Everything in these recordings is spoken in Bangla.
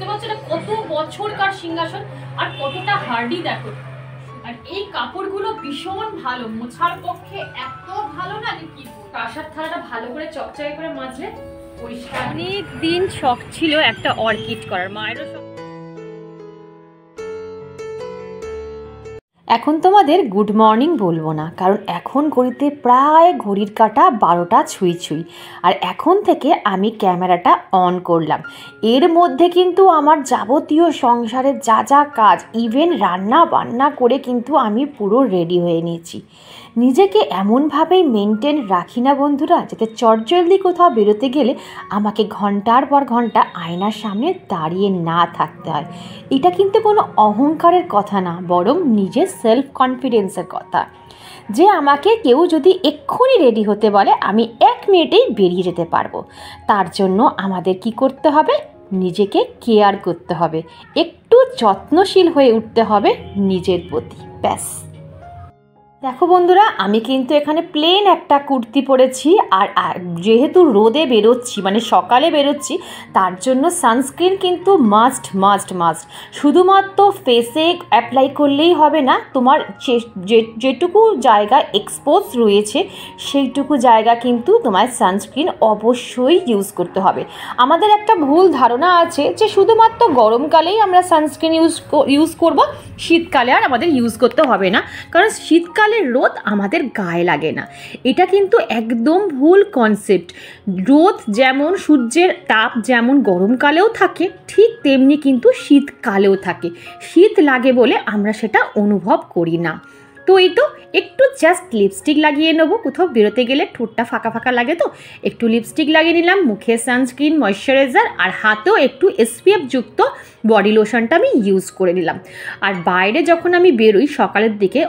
বুঝতে পারছো এটা কত বছরকার সিংহাসন আর কতটা হার্ডি দেখো। আর এই কাপড়গুলো ভীষণ ভালো, মোছার পক্ষে এত ভালো না যে কি বলবো। কাঁসার থালাটা ভালো করে চকচকে করে মাজলে পরিষ্কার। অনেক দিন শখ ছিল একটা অর্কিড করার, মায়েরও শখ। এখন তোমাদের গুড মর্নিং বলবো না, কারণ এখন ঘড়িতে প্রায় ঘড়ির কাঁটা 12টা ছুঁই ছুঁই। আর এখন থেকে আমি ক্যামেরাটা অন করলাম। এর মধ্যে কিন্তু আমার যাবতীয় সংসারের যা যা কাজ, ইভেন রান্না বান্না করে কিন্তু আমি পুরো রেডি হয়ে নিয়েছি। নিজেকে এমনভাবেই মেনটেন রাখি না বন্ধুরা, যাতে চটজলদি কোথাও বেরোতে গেলে আমাকে ঘন্টার পর ঘন্টা আয়নার সামনে দাঁড়িয়ে না থাকতে হয়। এটা কিন্তু কোনো অহংকারের কথা না, বরং নিজের সেলফ কনফিডেন্সের কথা। যে আমাকে কেউ যদি এক্ষুনি রেডি হতে বলে আমি 1 মিনিটেই বেরিয়ে যেতে পারবো। তার জন্য আমাদের কি করতে হবে? নিজেকে কেয়ার করতে হবে, একটু যত্নশীল হয়ে উঠতে হবে নিজের প্রতি, ব্যাস। দেখো বন্ধুরা, আমি কিন্তু এখানে প্লেন একটা কুর্তি পরেছি। আর যেহেতু রোদে বেরোচ্ছি, মানে সকালে বেরোচ্ছি, তার জন্য সানস্ক্রিন কিন্তু মাস্ট মাস্ট মাস্ট। শুধুমাত্র ফেসে অ্যাপ্লাই করলেই হবে না, তোমার যেটুকু জায়গা এক্সপোজ রয়েছে সেইটুকু জায়গা কিন্তু তোমার সানস্ক্রিন অবশ্যই ইউজ করতে হবে। আমাদের একটা ভুল ধারণা আছে যে শুধুমাত্র গরমকালেই আমরা সানস্ক্রিন ইউজ করব, শীতকালে আর আমাদের ইউজ করতে হবে না, কারণ শীতকালে রোদ আমাদের গায়ে লাগে না। এটা কিন্তু একদম ভুল কনসেপ্ট। রোদ যেমন, সূর্যের তাপ যেমন গরমকালেও থাকে, ঠিক তেমনি কিন্তু শীতকালেও থাকে। শীত লাগে বলে আমরা সেটা অনুভব করি না। তো এই তো একটু জাস্ট লিপস্টিক লাগিয়ে নেবো, কোথাও বেরোতে গেলে ঠোঁটটা ফাঁকা ফাঁকা লাগে, তো একটু লিপস্টিক লাগিয়ে নিলাম, মুখে সানস্ক্রিন, ময়শ্চারাইজার, আর হাতেও একটু SPF যুক্ত বডি লোশনটা আমি ইউজ করে নিলাম। আর বাইরে যখন আমি বেরোই সকালের দিকে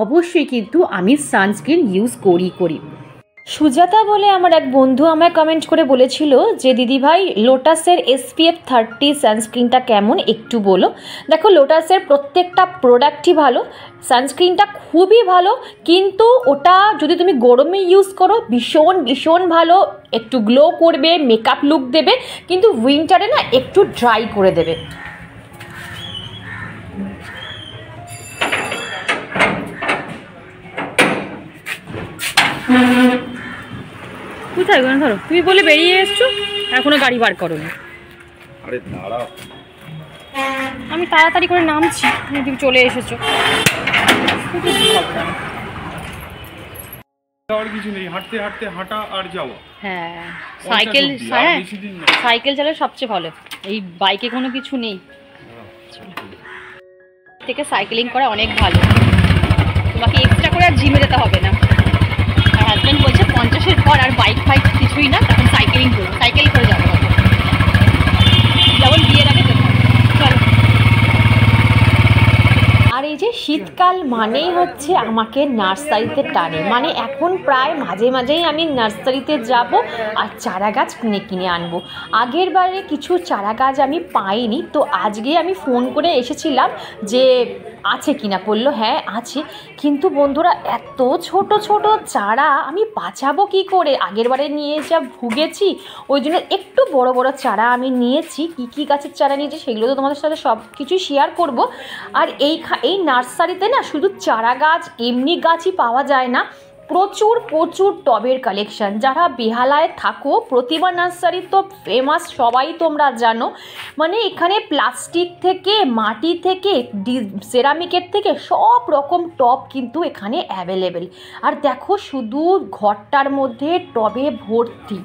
অবশ্যই কিন্তু আমি সানস্ক্রিন ইউজ করি। সুজাতা বলে আমার এক বন্ধু আমায় কমেন্ট করে বলেছিল যে দিদিভাই লোটাসের SPF 30 সানস্ক্রিনটা কেমন একটু বলো। দেখো, লোটাসের প্রত্যেকটা প্রোডাক্টই ভালো, সানস্ক্রিনটা খুবই ভালো, কিন্তু ওটা যদি তুমি গরমে ইউজ করো ভীষণ ভালো, একটু গ্লো করবে, মেকআপ লুক দেবে, কিন্তু উইন্টারে না একটু ড্রাই করে দেবে। কোথায় ধরো, তুমি বলে বেরিয়ে এসছো, এখনো গাড়ি বার করোনি। আরে দাঁড়াও, আমি তাড়াতাড়ি করে নামছি, তুমি চলে এসেছো। কিছু নেই, হাঁটতে হাঁটতে হাঁটা আর যাওয়া। হ্যাঁ, সাইকেল চালালে সবচেয়ে ভালো, এই বাইকে কোনো কিছু নেই। থেকে সাইকেলিং করা অনেক ভালো, তোমাকে এক্সট্রা করে আর জিমে যেতে হবে না। আর হাজব্যান্ড বলছে 50-এর পর আর বাইক ফাইক কিছুই না, তখন সাইকেল করে যাবে, যেমন বিয়ের আগে। চলো। আর এই যে শীতকাল মানেই হচ্ছে আমাকে নার্সারিতে টানে, মানে এখন প্রায় মাঝে মাঝেই আমি নার্সারিতে যাব আর চারা গাছ কিনে আনবো। আগের বারে কিছু চারা গাছ আমি পাইনি, তো আজকে আমি ফোন করে এসেছিলাম যে আছে কিনা, বললো হ্যাঁ আছে, কিন্তু বন্ধুরা এত ছোট ছোট চারা আমি বাঁচাবো কি করে? আগের বারে নিয়ে যা ভুগেছি, ওই জন্য একটু বড় বড় চারা আমি নিয়েছি। কী গাছের চারা নিয়েছি সেগুলো তো তোমাদের সাথে সব কিছুই শেয়ার করব। আর এই নার্সারিতে না শুধু চারা গাছ, এমনি গাছই পাওয়া যায় না, প্রচুর টবের কালেকশান। যারা বেহালায় থাকো, প্রতিমা নার্সারি তো ফেমাস, সবাই তোমরা জানো। মানে এখানে প্লাস্টিক থেকে, মাটি থেকে, সেরামিকের থেকে সব রকম টব কিন্তু এখানে অ্যাভেলেবেল। আর দেখো শুধু ঘরটার মধ্যে টবে ভর্তি।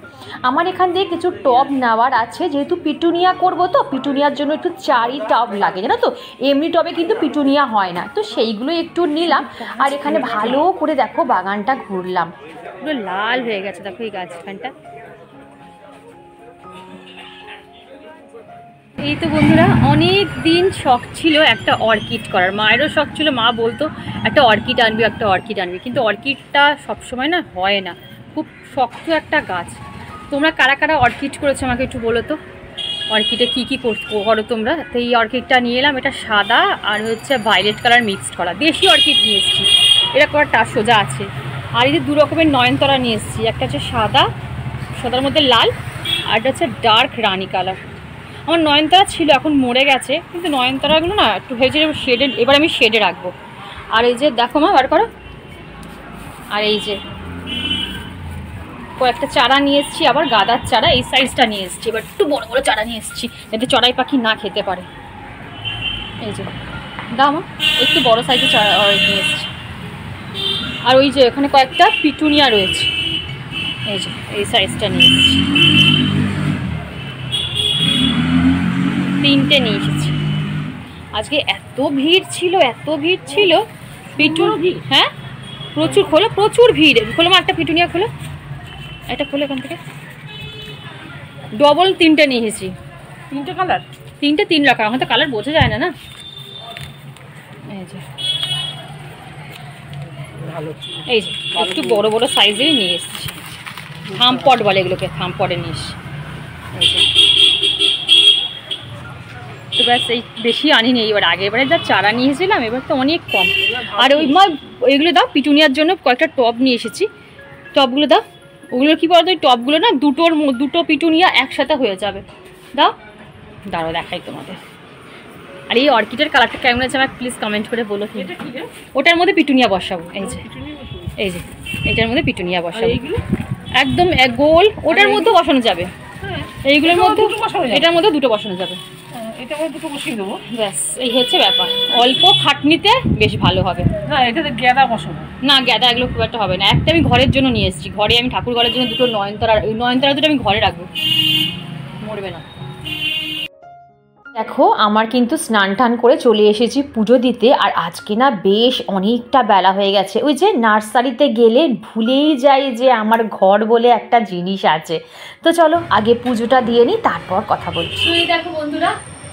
আমার এখান থেকে কিছু টব নেওয়ার আছে, যেহেতু পিটুনিয়া করব, তো পিটুনিয়ার জন্য একটু চারি টব লাগে, জানো তো, এমনি টবে কিন্তু পিটুনিয়া হয় না, তো সেইগুলো একটু নিলাম। আর এখানে ভালো করে দেখো বাগানটা ঘুরলাম, পুরো লাল হয়ে গেছে দেখো এই গাছখানটা। এই তো বন্ধুরা, অনেক দিন শখ ছিল একটা অর্কিড করার, মায়েরও শখ ছিল, মা বলতো একটা অর্কিড আনবি, কিন্তু অর্কিডটা সবসময় না হয় না, খুব শক্ত একটা গাছ। তোমরা কারা কারা অর্কিড করেছো আমাকে একটু বলো তো, অর্কিডে কী করো তোমরা। তো এই অর্কিডটা নিয়ে এলাম, এটা সাদা আর হচ্ছে ভায়োলেট কালার মিক্সড করা, দেশি অর্কিড নিয়ে এসেছি, এটা করাটা সোজা আছে। আর এই যে 2 রকমের নয়নতারা নিয়ে এসেছি, একটা হচ্ছে সাদার মধ্যে লাল, আর এটা হচ্ছে ডার্ক রানি কালার। আমার নয়নতারা ছিল, এখন মরে গেছে, কিন্তু নয়নতারাগুলো না একটু ভেজে শেডে, এবার আমি শেডে রাখবো। আর এই যে দেখো মা, বার করো। আর এই যে কয়েকটা চারা নিয়ে এসেছি, আবার গাঁদার চারা এই সাইজটা নিয়ে এসেছি, এবার একটু বড় বড় চারা নিয়ে এসেছি যাতে চড়াই পাখি না খেতে পারে। এই যে দাও মা, একটু বড় সাইজের চারা নিয়ে এসেছি। আর ওই যে ওখানে কয়েকটা পিটুনিয়া রয়েছে, এই যে এই সাইজটা নিয়ে এসেছি, 3টে নিয়ে এসেছি। আজকে এত ভিড় ছিল পিটুনিয়া, হ্যাঁ প্রচুর, প্রচুর ভিড়। খোলো মা, একটা পিটুনিয়া খোলো, এটা খোলো এখান থেকে। ডবল 3টে নিয়ে এসেছি। 3টে কালার, 3 রাখা, এখন তো কালার বোঝা যায় না না। এই যে এই যে একটু বড় বড় সাইজেরই নিয়ে এসেছি, থামপট বলে এগুলোকে, থামপটে নিয়ে এসেছি। এই যে তো ব্যাস, এই বেশি আনিনি এবার, আগেরবারে যা চারা নিয়ে এসেছিলাম এবার তো অনেক কম। আর ওই মা ওইগুলো দাও, পিটুনিয়ার জন্য কয়েকটা টব নিয়ে এসেছি, টবগুলো দাও। ওগুলো কী বলতো, ওই টবগুলো না দুটো পিটুনিয়া একসাথে হয়ে যাবে। দাও, দাঁড়াও দেখাই তোমাদের। আর এই অর্কিডের কালারটা কেমন আছে আমাকে প্লিজ কমেন্ট করে বলো। ওটার মধ্যে পিটুনিয়া বসাবো, এই যে এটার মধ্যে পিটুনিয়া বসাবো, একদম গোল, ওটার মধ্যে বসানো যাবে, এইগুলোর মধ্যে, এটার মধ্যে 2টো বসানো যাবে, দুটো বসিয়ে দেবো। ব্যাস এই হচ্ছে ব্যাপার, অল্প খাটনিতে বেশ ভালো হবে। না এটাতে গ্যাদা বসাবো না, গ্যাদা এগুলো খুব একটা হবে না। একটা আমি ঘরের জন্য নিয়ে এসেছি, ঘরে আমি ঠাকুর ঘরের জন্য 2টো নয়নতারা, ওই নয়নতারা 2টো আমি ঘরে রাখবো, মরবে না। দেখো আমার কিন্তু স্নান টান করে চলে এসেছি পুজো দিতে। আর আজকে না বেশ অনেকটা বেলা হয়ে গেছে। ওই যে নার্সারিতে গেলে ভুলেই যাই যে আমার ঘর বলে একটা জিনিস আছে। তো চলো আগে পুজোটা দিয়ে নিই, তারপর কথা বলছি। দেখো বন্ধুরা,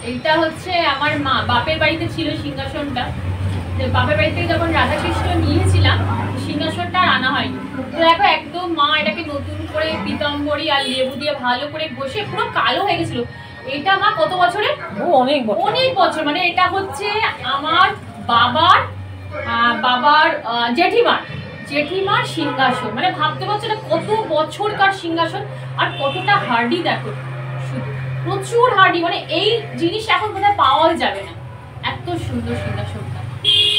এইটা হচ্ছে আমার মা বাপের বাড়িতে ছিল সিংহাসনটা, বাপের বাড়ি থেকে যখন রাধাকৃষ্ণ নিয়েছিলাম সিংহাসনটা আর আনা হয়নি। তো দেখো একদম মা এটাকে নতুন করে পিতাম্বরী আর লেবু দিয়ে ভালো করে ঘষে পুরো কালো হয়ে গেছিল। এটা মা কত বছরের? অনেক বছর, মানে এটা হচ্ছে আমার বাবার জেঠিমার সিংহাসন। মানে ভাবতে পারছো এটা কত বছরকার সিংহাসন, আর কতটা হার্ডি দেখো, শুধু প্রচুর হার্ডি, মানে এই জিনিস এখন কোথায় পাওয়াই যাবে না, এত সুন্দর সিংহাসনটা।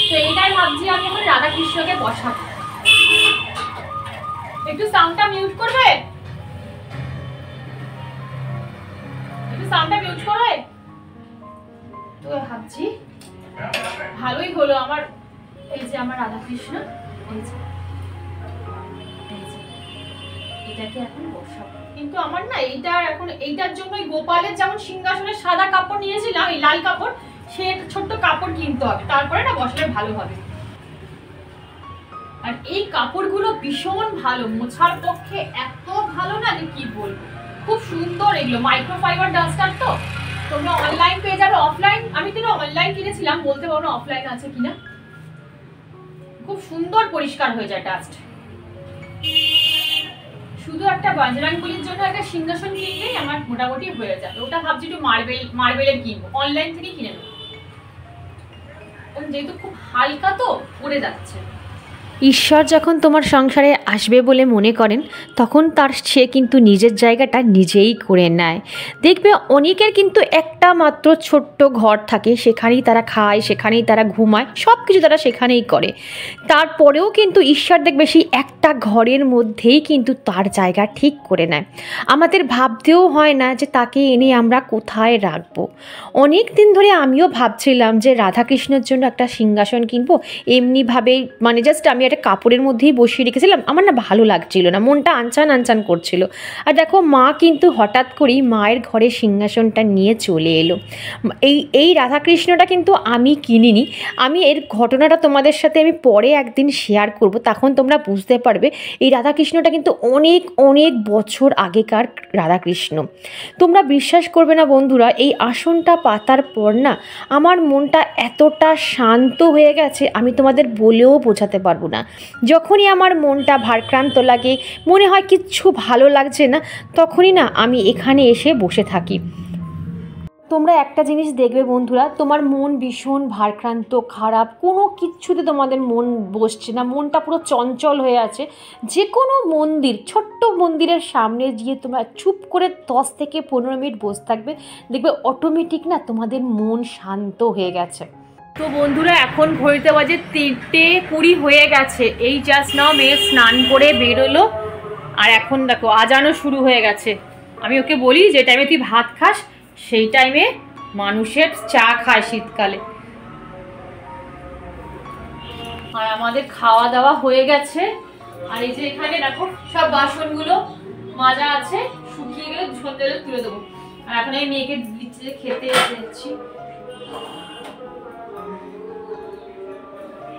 তো এটাই ভাবছি আমি এখন রাধাকৃষ্ণকে বসাবো। একটু সাউন্ডটা মিউট করবে, সাউন্ডটা মিউট করবে। তো ভাবছি ভালোই হলো আমার, এই যে আমার রাধাকৃষ্ণ, এটাকে এখন বসাবো। কিন্তু আমার না এইটা এখন, এইটার জন্য গোপালের যেমন সিংহাসনের সাদা কাপড় নিয়েছিলাম, এই লাল কাপড়, সে একটা ছোট্ট কাপড় কিনতে হবে, তারপরে না বসালে ভালো হবে। আর এই কাপড়গুলো ভীষণ ভালো, মোছার পক্ষে এত ভালো না যে কি বলবো, খুব সুন্দর। এগুলো মাইক্রোফাইবার ডাস্টার, তো তোমরা অনলাইন পেয়ে যাবে, অফলাইন আমি তো অনলাইন কিনেছিলাম, বলতে পারবো না অফলাইন আছে কিনা। খুব সুন্দর পরিষ্কার হয়ে যায় ডাস্ট। শুধু একটা বজরংবলীর জন্য একটা সিংহাসন কিনলেই আমার মোটামুটি হয়ে যাবে। ওটা ভাবছি একটু মার্বেলের কিনবো, অনলাইন থেকে কিনে নেবো, যেহেতু খুব হালকা তো পড়ে যাচ্ছে। ঈশ্বর যখন তোমার সংসারে আসবে বলে মনে করেন, তখন সে কিন্তু নিজের জায়গাটা নিজেই করে নেয়। দেখবে অনেকের কিন্তু একটা মাত্র ছোট্ট ঘর থাকে, সেখানেই তারা খায়, সেখানেই তারা ঘুমায়, সব কিছু তারা সেখানেই করে। তারপরেও কিন্তু ঈশ্বর দেখবে সেই একটা ঘরের মধ্যেই কিন্তু তার জায়গা ঠিক করে নেয়। আমাদের ভাবতেও হয় না যে তাকে এনে আমরা কোথায় রাখবো। অনেক দিন ধরে আমিও ভাবছিলাম যে রাধাকৃষ্ণের জন্য একটা সিংহাসন কিনবো, এমনিভাবেই মানে জাস্ট আমি একটা কাপড়ের মধ্যেই বসিয়ে রেখেছিলাম, আমার না ভালো লাগছিল না, মনটা আনচান করছিল। আর দেখো মা কিন্তু হঠাৎ করেই মায়ের ঘরে সিংহাসনটা নিয়ে চলে এলো। এই রাধাকৃষ্ণটা কিন্তু আমি কিনিনি, আমি এর ঘটনাটা তোমাদের সাথে আমি পরে একদিন শেয়ার করব, তখন তোমরা বুঝতে পারবে। এই রাধাকৃষ্ণটা কিন্তু অনেক অনেক বছর আগেকার রাধাকৃষ্ণ। তোমরা বিশ্বাস করবে না বন্ধুরা, এই আসনটা পাতার পর না আমার মনটা এতটা শান্ত হয়ে গেছে আমি তোমাদের বলেও বোঝাতে পারবো না। যখনই আমার মনটা ভারাক্রান্ত লাগে, মনে হয় কিচ্ছু ভালো লাগছে না, তখনই না আমি এখানে এসে বসে থাকি। তোমরা একটা জিনিস দেখবে বন্ধুরা, তোমার মন ভীষণ ভারাক্রান্ত, খারাপ, কোনো কিচ্ছুতে তোমাদের মন বসছে না, মনটা পুরো চঞ্চল হয়ে আছে, যে কোনো মন্দির, ছোট্ট মন্দিরের সামনে গিয়ে তোমরা চুপ করে 10 থেকে 15 মিনিট বসে থাকবে, দেখবে অটোমেটিক না তোমাদের মন শান্ত হয়ে গেছে। তো বন্ধুরা এখন ঘড়িতে বাজে 3:20 হয়ে গেছে। এই জাস্ট নাও মেয়ে স্নান করে বেরোলো, আর এখন দেখো আজানও শুরু হয়ে গেছে। আমি ওকে বলি যে টাইমে তুই ভাত খাস সেই টাইমে মানুষের চা খায় শীতকালে। আর আমাদের খাওয়া দাওয়া হয়ে গেছে। আর এই যে এখানে দেখো সব বাসনগুলো মাজা আছে, শুকিয়ে গেলে সন্ধ্যে তুলে দেবো। আর এখন আমি মেয়েকে দিচ্ছি যে খেতে এসেছি।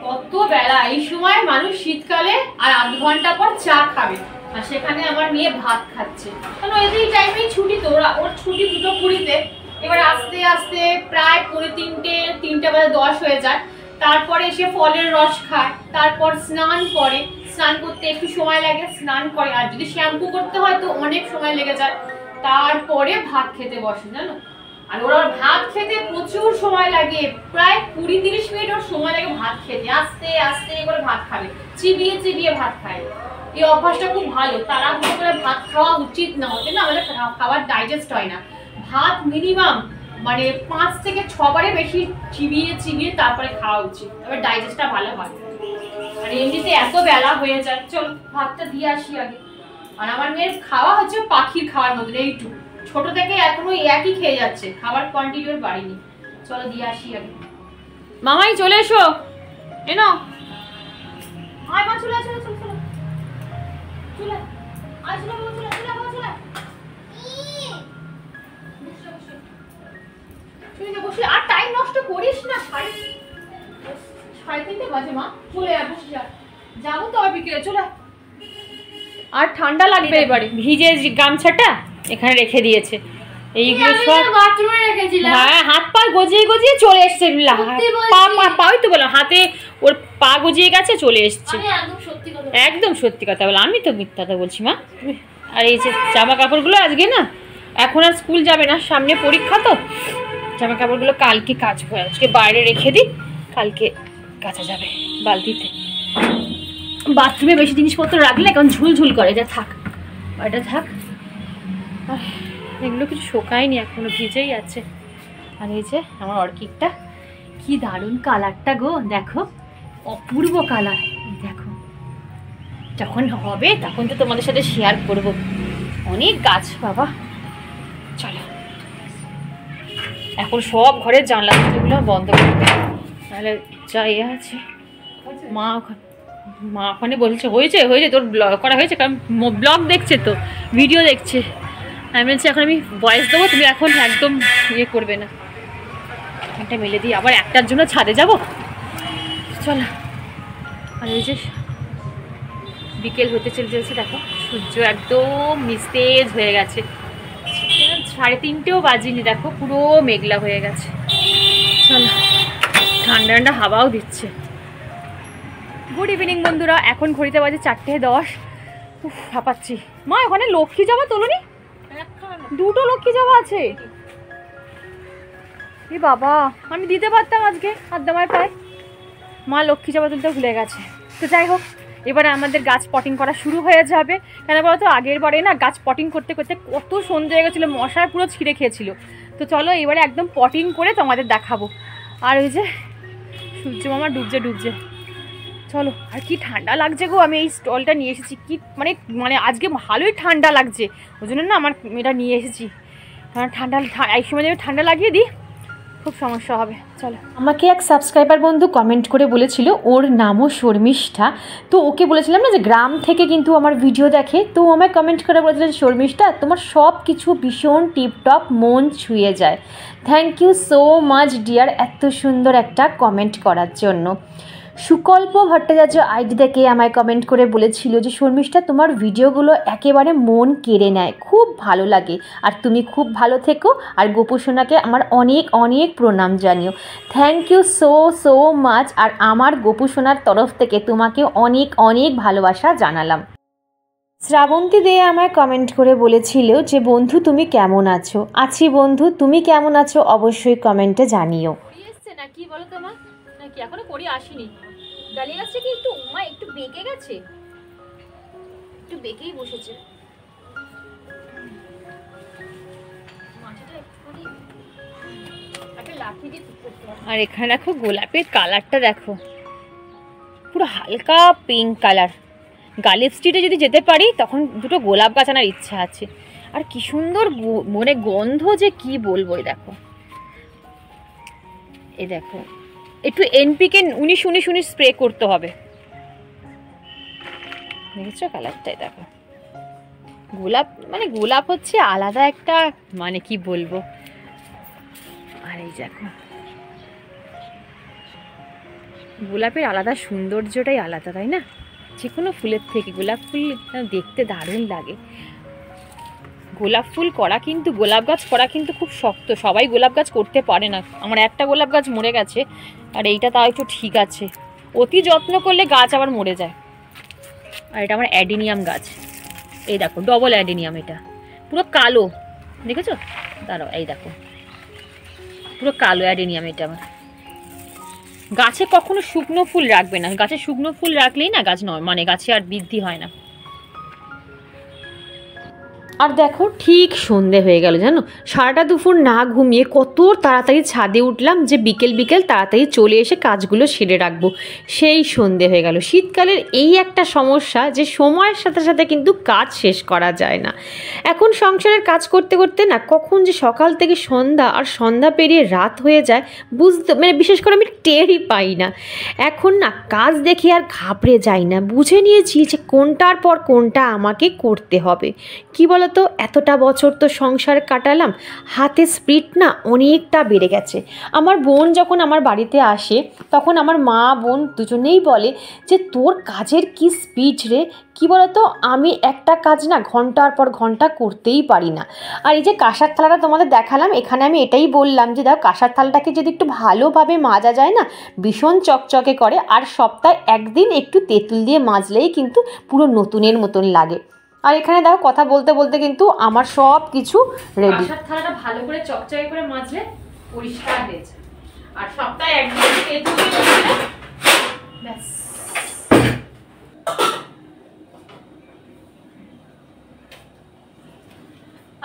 কত বেলা, এই সময় মানুষ শীতকালে আর আধ ঘন্টা পর চা খাবে, আর সেখানে আমার মেয়ে ভাত খাচ্ছে। কারণ এই টাইমেই ছুটি, তো ওর ছুটি 2:20-তে। এবার আস্তে আস্তে প্রায় 3:10 হয়ে যায়। তারপরে এসে ফলের রস খায়, তারপর স্নান করে, স্নান করতে একটু সময় লাগে, স্নান করে, আর যদি শ্যাম্পু করতে হয় তো অনেক সময় লেগে যায়। তারপরে ভাত খেতে বসে, জানো। আর ওর ভাত খেতে প্রচুর সময় লাগে, প্রায় 20-30 মিনিট ওর সময় লাগে ভাত খেতে। আস্তে আস্তে করে ভাত খাবে, চিবিয়ে চিবিয়ে ভাত খায়। এই অভ্যাসটা খুব ভালো, তাড়াহুড়ো করে ভাত খাওয়া উচিত না, ওতে না আমাদের খাবার ডাইজেস্ট হয় না। ভাত মিনিমাম মানে 5 থেকে 6 বারে বেশি চিবিয়ে চিবিয়ে তারপরে খাওয়া উচিত, তবে ডাইজেস্টটা ভালো হয়। আর এমনিতে এত বেলা হয়ে যায়, চল ভাতটা দিয়ে আসি আগে। আর আমার মেয়ের খাওয়া হচ্ছে পাখির খাওয়ার মতন, এইটুকু ছোট থেকে এখনো একই খেয়ে যাচ্ছে, খাবার কোয়ান্টিটি ওর বাড়িনি। চলো দিয়ে আসি আগে। মামাই চলে এসো, এনো আয় মা, চলে চলে চলে চলে চলে আয়, চলে চলে চলে চলে চলে বসে। আর টাইম নষ্ট করিস না, 3:30 বাজে মা, চলে আয় বসে যা, যাবো তো আর বিকেলে, চলে। আর ঠান্ডা লাগবে এবারে, ভিজে গামছাটা এখানে রেখে দিয়েছে, এইগুলো সব বাথরুমে রেখেছিলাম। হ্যাঁ, হাত পা গজিয়ে গজিয়ে চলে এসছে, পাই তো বললাম, হাতে ওর পা গজিয়ে গেছে, চলে এসছে। একদম সত্যি কথা বলো, আমি তো মিথ্যা কথা বলছি মা। আর এই যে জামা কাপড়গুলো আজকে না, এখন আর স্কুল যাবে না, সামনে পরীক্ষা, তো জামা কাপড়গুলো কালকে কাচবো, আজকে বাইরে রেখে দিই, কালকে কাচা যাবে বালতিতে। বাথরুমে বেশি জিনিসপত্র রাখলে এখন ঝুলঝুল করে, যা থাক, এটা থাক। এগুলো কিছু শোকায়নি, এখনো ভিজেই আছে। আর এই যে আমার অর্কিডটা, কি দারুণ কালারটা গো, দেখো অপূর্ব কালার। দেখো যখন হবে তখন তো তোমাদের সাথে শেয়ার করব। অনেক গাছ বাবা। চলো এখন সব ঘরের জানলা দরজাগুলো বন্ধ করবে, তাহলে যা ইয়ে আছে। মা ওখানে বলছে হয়েছে হয়েছে, তোর ব্লগ করা হয়েছে, কারণ ব্লগ দেখছে তো, ভিডিও দেখছে। আমি বলছি এখন আমি ভয়েস দেবো, তুমি এখন একদম ইয়ে করবে না। একটা মেলে দিই, আবার একটার জন্য ছাদে যাব, চলো। আর ওই যে বিকেল হতে চলছে, দেখো সূর্য একদম নিস্তেজ হয়ে গেছে, 3:30ও বাজিনি, দেখো পুরো মেঘলা হয়ে গেছে। চলো, ঠান্ডা ঠান্ডা হাওয়াও দিচ্ছে। গুড ইভিনিং বন্ধুরা, এখন ঘড়িতে বাজে 4:10। হাঁপাচ্ছি। মা ওখানে লক্ষ্মী জবা তোলনি? 2টো লক্ষ্মী জবা আছে। এ বাবা, আমি দিতে পারতাম আজকে আদ্দামার পায়ে। মা লক্ষ্মী জবা তুলতে ভুলে গেছে। তো যাই হোক, এবারে আমাদের গাছ পটিং করা শুরু হয়ে যাবে। কেন বলতো, আগের বারে না গাছ পটিং করতে করতে কত সন্ধ্যে হয়ে গেছিলো, মশায় পুরো ছিঁড়ে খেয়েছিল। তো চলো এবারে একদম পটিং করে তোমাদের দেখাবো। আর ওই যে সূর্য মামা ডুবছে। চলো। আর কি ঠান্ডা লাগছে গো, আমি এই স্টলটা নিয়ে এসেছি, কি মানে আজকে ভালোই ঠান্ডা লাগছে, ওই জন্য না আমার এটা নিয়ে এসেছি। ঠান্ডা এই সময় যদি ঠান্ডা লাগিয়ে দিই খুব সমস্যা হবে। চলো। আমাকে এক সাবস্ক্রাইবার বন্ধু কমেন্ট করে বলেছিল, ওর নামও শর্মিষ্ঠা। তো ওকে বলেছিলাম না যে গ্রাম থেকে কিন্তু আমার ভিডিও দেখে, তো আমায় কমেন্ট করে বলেছিল যে শর্মিষ্ঠা তোমার সব কিছু ভীষণ টিপটপ, মন ছুঁয়ে যায়। Thank you so much dear, এত সুন্দর একটা কমেন্ট করার জন্য। সুকল্প ভট্টাচার্য আইডি থেকে আমায় কমেন্ট করে বলেছিল যে শর্মিষ্ঠা তোমার ভিডিওগুলো একেবারে মন কেড়ে নেয়, খুব ভালো লাগে, আর তুমি খুব ভালো থেকো, আর গোপু সোনাকে আমার অনেক অনেক প্রণাম জানিও। Thank you so much. আর আমার গোপু সোনার তরফ থেকে তোমাকে অনেক অনেক ভালোবাসা জানালাম। শ্রাবন্তী দে আমায় কমেন্ট করে বলেছিল যে বন্ধু তুমি কেমন আছো। আছি বন্ধু, তুমি কেমন আছো অবশ্যই কমেন্টে জানিও। এসছে না কি বলো তোমার, নাকি এখনো করি আসেনি? ডালিয়া গাছটা কি একটু একটু বেঁকে গেছে, একটু বেঁকেই বসেছে। আর এখানে দেখো গোলাপের কালারটা দেখো, পুরো হালকা পিঙ্ক কালার। গালিব স্ট্রিটে যদি যেতে পারি তখন দুটো গোলাপ গাছ আনার ইচ্ছা আছে। আর কি সুন্দর মানে গন্ধ যে কি বলবো। এই দেখো একটু এনপিকে 19-19-19 স্প্রে করতে হবে। দেখেছো কালারটাই দেখো। গোলাপ মানে গোলাপ হচ্ছে আলাদা একটা, মানে কি বলবো। আর এই দেখো গোলাপের আলাদা সৌন্দর্যটাই আলাদা, তাই না? যে কোনো ফুলের থেকে গোলাপ ফুল দেখতে দারুণ লাগে। গোলাপ ফুল করা কিন্তু, গোলাপ গাছ করা কিন্তু খুব শক্ত, সবাই গোলাপ গাছ করতে পারে না। আমার একটা গোলাপ গাছ মরে গেছে, আর এইটা তাও একটু ঠিক আছে। অতি যত্ন করলে গাছ আবার মরে যায়। আর এটা আমার অ্যাডিনিয়াম গাছ, এই দেখো ডবল অ্যাডিনিয়াম, এটা পুরো কালো, দেখেছো? দাঁড়াও এই দেখো পুরো কালো অ্যাডিনিয়াম এটা আমার। গাছে কখনো শুকনো ফুল রাখবে না, গাছে শুকনো ফুল রাখলেই না গাছ নয়, মানে গাছে আর বৃদ্ধি হয় না। আর দেখো ঠিক সন্ধে হয়ে গেল জানো, সারাটা দুপুর না ঘুমিয়ে কত তাড়াতাড়ি ছাদে উঠলাম যে বিকেল বিকেল তাড়াতাড়ি চলে এসে কাজগুলো সেরে রাখবো। সেই সন্ধে হয়ে গেল। শীতকালের এই একটা সমস্যা যে সময়ের সাথে সাথে কিন্তু কাজ শেষ করা যায় না। এখন সংসারের কাজ করতে করতে না কখন যে সকাল থেকে সন্ধ্যা, আর সন্ধ্যা পেরিয়ে রাত হয়ে যায় বুঝতে, মানে বিশেষ করে আমি টেরই পাই না। এখন না কাজ দেখে আর ঘাবড়ে যাই না, বুঝে নিয়েছি যে কোনটার পর কোনটা আমাকে করতে হবে। কি বলো তো, এতটা বছর তো সংসার কাটালাম, হাতে স্পিড না অনেকটা বেড়ে গেছে। আমার বোন যখন আমার বাড়িতে আসে তখন আমার মা বোন দুজনেই বলে যে তোর কাজের কি স্পিড রে। কি বলো তো, আমি একটা কাজ না ঘন্টার পর ঘন্টা করতেই পারি না। আর এই যে কাঁসার থালাটা তোমাদের দেখালাম, এখানে আমি এটাই বললাম যে দেখো কাঁসার থালাটাকে যদি একটু ভালোভাবে মাজা যায় না ভীষণ চকচকে করে, আর সপ্তাহে একদিন একটু তেঁতুল দিয়ে মাজলেই কিন্তু পুরো নতুনের মতন লাগে। আর এখানে দেখো কথা বলতে বলতে কিন্তু আমার সব কিছু রেডি। কাঁসার থালাটা ভালো করে চকচকে করে মাজলে পরিষ্কার হয়ে যায়। আর সপ্তাহে একদিন তেঁতুল দিয়ে মাজলে ব্যাস।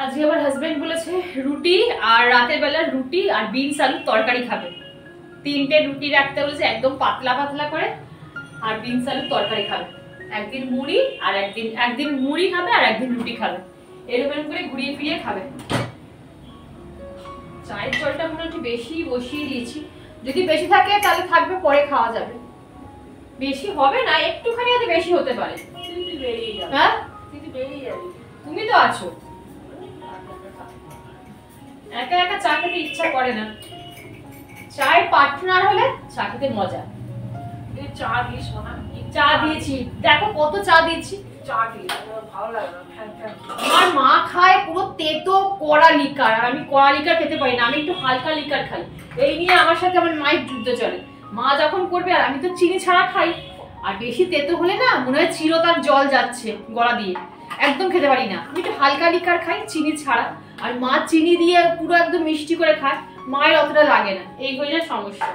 আজকে আমার হাজবেন্ড বলেছে রুটি, আর রাতের বেলা রুটি আর বিনস আলুর তরকারি খাবে। 3টে রুটি রাখতে বলেছে একদম পাতলা পাতলা করে, আর বিনস আলুর তরকারি খাবে। একদিন মুড়ি আর একদিন মুড়ি খাবে আর একদিন রুটি খাবে, এরকম করে ঘুরিয়ে ফিরিয়ে খাবে। চায়ের জলটা মনে হচ্ছে বেশি বসিয়ে দিয়েছি, যদি বেশি থাকে তাহলে থাকবে, পরে খাওয়া যাবে। বেশি হবে না, একটুখানি হয়তো বেশি হতে পারে। হ্যাঁ তুমি তো আছো, একা একা চা খেতে ইচ্ছা করে না, চায়ের পার্টনার হলে চা খেতে মজা। চা দিয়েছি, চা দিয়েছি, দেখো কত চা দিয়েছি। চা দিয়ে ভালো লাগে না, আমার মা খায় পুরো তেতো কড়া লিকার, আর আমি কড়া লিকার খেতে পারি না, আমি একটু হালকা লিকার খাই। এই নিয়ে আমার সাথে আমার মায়ের যুদ্ধ চলে। মা যখন করবে আর আমি তো চিনি ছাড়া খাই, আর বেশি তেতো হলে না মনে হয় চিরতার জল যাচ্ছে গলা দিয়ে, একদম খেতে পারি না। আমি একটু হালকা লিকার খাই চিনি ছাড়া, আর মা চিনি দিয়ে পুরো একদম মিষ্টি করে খায়, মায়ের অতটা লাগে না, এই হয়ে যায় সমস্যা।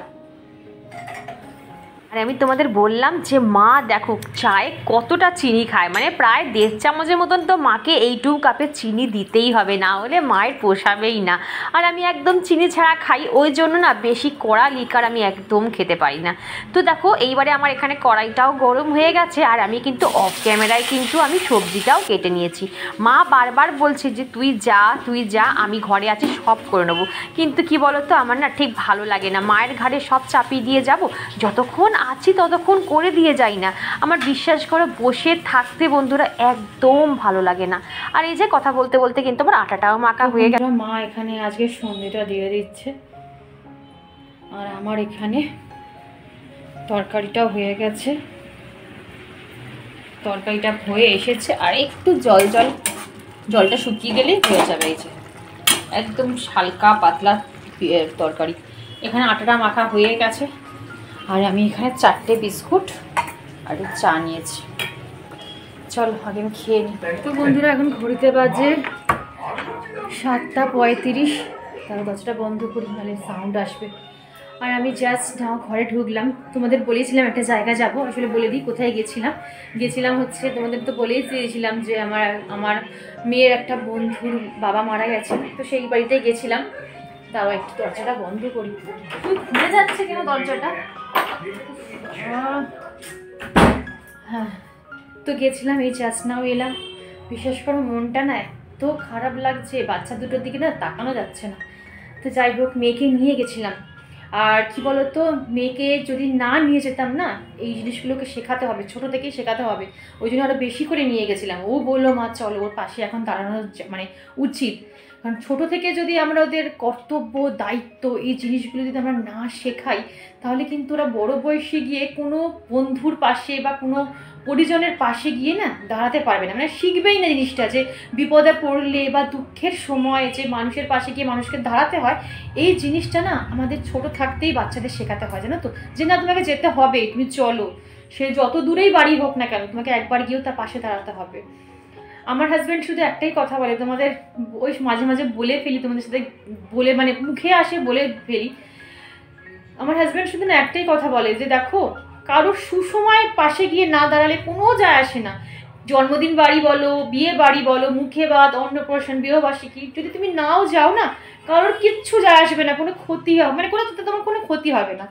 আর আমি তোমাদের বললাম যে মা দেখো চায়ে কতটা চিনি খায়, মানে প্রায় 1.5 চামচের মতন তো মাকে এইটুকু কাপে চিনি দিতেই হবে, না হলে মায়ের পোষাবেই না। আর আমি একদম চিনি ছাড়া খাই, ওই জন্য না বেশি কড়া লিকার আমি একদম খেতে পারি না। তো দেখো এইবারে আমার এখানে কড়াইটাও গরম হয়ে গেছে, আর আমি কিন্তু অফ ক্যামেরায় কিন্তু আমি সবজিটাও কেটে নিয়েছি। মা বারবার বলছে যে তুই যা আমি ঘরে আছি সব করে নেবো, কিন্তু কি বলতো আমার না ঠিক ভালো লাগে না মায়ের ঘাড়ে সব চাপিয়ে দিয়ে যাব, যতক্ষণ আছি ততক্ষণ করে দিয়ে যাই না। আমার বিশ্বাস করে বসে থাকতে বন্ধুরা একদম ভালো লাগে না। আর এই যে কথা বলতে বলতে কিন্তু আমার আটাটাও মাখা হয়ে গেল। মা এখানে আজকে সন্ধ্যেটা দিয়ে দিচ্ছে, আর আমার এখানে তরকারিটাও হয়ে গেছে, তরকারিটা হয়ে এসেছে, আর একটু জলটা শুকিয়ে গেলেই হয়ে যাবে। এই যে একদম হালকা পাতলা তরকারি। এখানে আটাটা মাখা হয়ে গেছে, আর আমি এখানে 4টে বিস্কুট আর চা নিয়েছি। চলো আগে আমি খেয়ে নিই। তো বন্ধুরা এখন ঘড়িতে বাজে 7:35, তাহলে দরজাটা বন্ধ করি নাহলে সাউন্ড আসবে। আর আমি জাস্ট নাও ঘরে ঢুকলাম। তোমাদের বলেছিলাম একটা জায়গা যাব, আসলে বলে দিই কোথায় গেছিলাম হচ্ছে তোমাদের তো বলেই দিয়েছিলাম যে আমার মেয়ের একটা বন্ধুর বাবা মারা গেছে, তো সেই বাড়িতে গেছিলাম। তাও একটু দরজাটা বন্ধ করি, তুই খুলে যাচ্ছে কেন দরজাটা? হ্যাঁ, তো গেছিলাম, এই জাস্ট নাও এলাম। বিশেষ করে মনটা না এত খারাপ লাগছে, বাচ্চা দুটোর দিকে না তাকানো যাচ্ছে না। তো যাই হোক, মেয়েকে নিয়ে গেছিলাম। আর কি বলতো, মেয়েকে যদি না নিয়ে যেতাম না, এই জিনিসগুলোকে শেখাতে হবে, ছোটো থেকেই শেখাতে হবে, ওই জন্য আরও বেশি করে নিয়ে গেছিলাম। ও বললো মা চলো, ওর পাশে এখন দাঁড়ানো মানে উচিত। কারণ ছোটো থেকে যদি আমরা ওদের কর্তব্য দায়িত্ব এই জিনিসগুলো যদি আমরা না শেখাই, তাহলে কিন্তু ওরা বড় বয়সে গিয়ে কোনো বন্ধুর পাশে বা কোনো পরিজনের পাশে গিয়ে না দাঁড়াতে পারবে না, মানে শিখবেই না জিনিসটা যে বিপদে পড়লে বা দুঃখের সময় যে মানুষের পাশে গিয়ে মানুষকে দাঁড়াতে হয়। এই জিনিসটা না আমাদের ছোট থাকতেই বাচ্চাদের শেখাতে হয়, জানো তো, যে না তোমাকে যেতে হবে, তুমি চলো, সে যত দূরেই বাড়ি হোক না কেন, তোমাকে একবার গিয়েও তার পাশে দাঁড়াতে হবে। আমার হাজব্যান্ড শুধু একটাই কথা বলে, তোমাদের ওই মাঝে মাঝে বলে ফেলি, তোমাদের সাথে বলে মানে মুখে আসে বলে ফেলি। আমার হাজব্যান্ড শুধু না একটাই কথা বলে যে দেখো, কারোর সুসময় পাশে গিয়ে না দাঁড়ালে কোনো যায় আসে না। জন্মদিন বাড়ি বলো, বিয়ে বাড়ি বলো, মুখে বাদ, অন্নপ্রাশন, বিবাহবার্ষিকী, যদি তুমি নাও যাও না, কারোর কিচ্ছু যায় আসবে না, কোনো ক্ষতি হবে মানে তোমার কোনো ক্ষতি হবে না।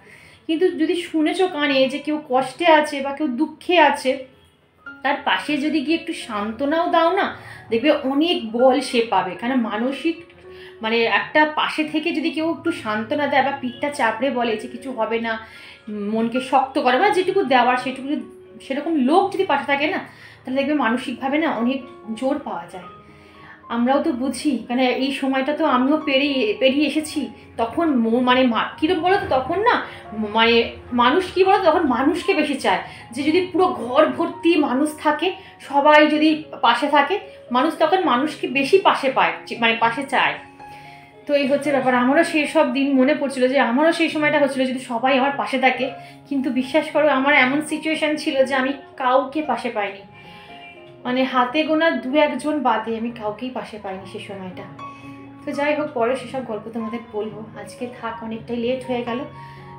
কিন্তু যদি শুনেছো কানে যে কেউ কষ্টে আছে বা কেউ দুঃখে আছে, তার পাশে যদি গিয়ে একটু সান্ত্বনাও দাও না, দেখবে অনেক বল সে পাবে। কারণ মানসিক মানে একটা পাশে থেকে যদি কেউ একটু সান্ত্বনা দেয় বা পিঠটা চাপড়ে বলে যে কিছু হবে না, মনকে শক্ত করে বা যেটুকু দেওয়ার সেটুকু, সেরকম লোক যদি পাশে থাকে না, তাহলে দেখবে মানসিকভাবে না অনেক জোর পাওয়া যায়। আমরাও তো বুঝি, মানে এই সময়টা তো আমিও পেরিয়ে এসেছি। তখন মানে কীরকম বলো তো, তখন না মানে মানুষ কী বলো, তখন মানুষকে বেশি চায়, যে যদি পুরো ঘর ভর্তি মানুষ থাকে, সবাই যদি পাশে থাকে, মানুষ তখন মানুষকে বেশি পাশে পায়, মানে পাশে চায়। তো এই হচ্ছে ব্যাপার। আমারও সেই সব দিন মনে পড়ছিল যে আমারও সেই সময়টা হচ্ছিলো যদি সবাই আমার পাশে থাকে, কিন্তু বিশ্বাস করো আমার এমন সিচুয়েশান ছিল যে আমি কাউকে পাশে পাইনি, মানে হাতে গোনা 2-1 জন বাদে আমি কাউকেই পাশে পাইনি সে সময়টা। তো যাই হোক, পরে সেসব গল্প তোমাদের বলবো। আজকে থাক, অনেকটাই লেট হয়ে গেল।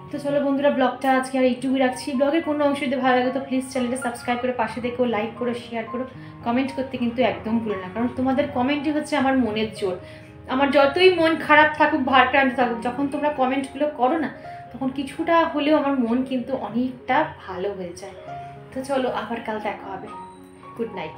তো চলো বন্ধুরা, ব্লগটা আজকে আর এইটুকুই রাখছি। ব্লগের কোনো অংশ যদি ভালো লাগে তো প্লিজ চ্যানেলটা সাবস্ক্রাইব করে পাশে দেখো, লাইক করো, শেয়ার করো, কমেন্ট করতে কিন্তু একদম ভুলো না, কারণ তোমাদের কমেন্টই হচ্ছে আমার মনের জোর। আমার যতই মন খারাপ থাকুক, ভারক্রান্ত থাকুক, যখন তোমরা কমেন্টগুলো করো না, তখন কিছুটা হলেও আমার মন কিন্তু অনেকটা ভালো হয়ে যায়। তো চলো, আবার কাল দেখা হবে। Good night.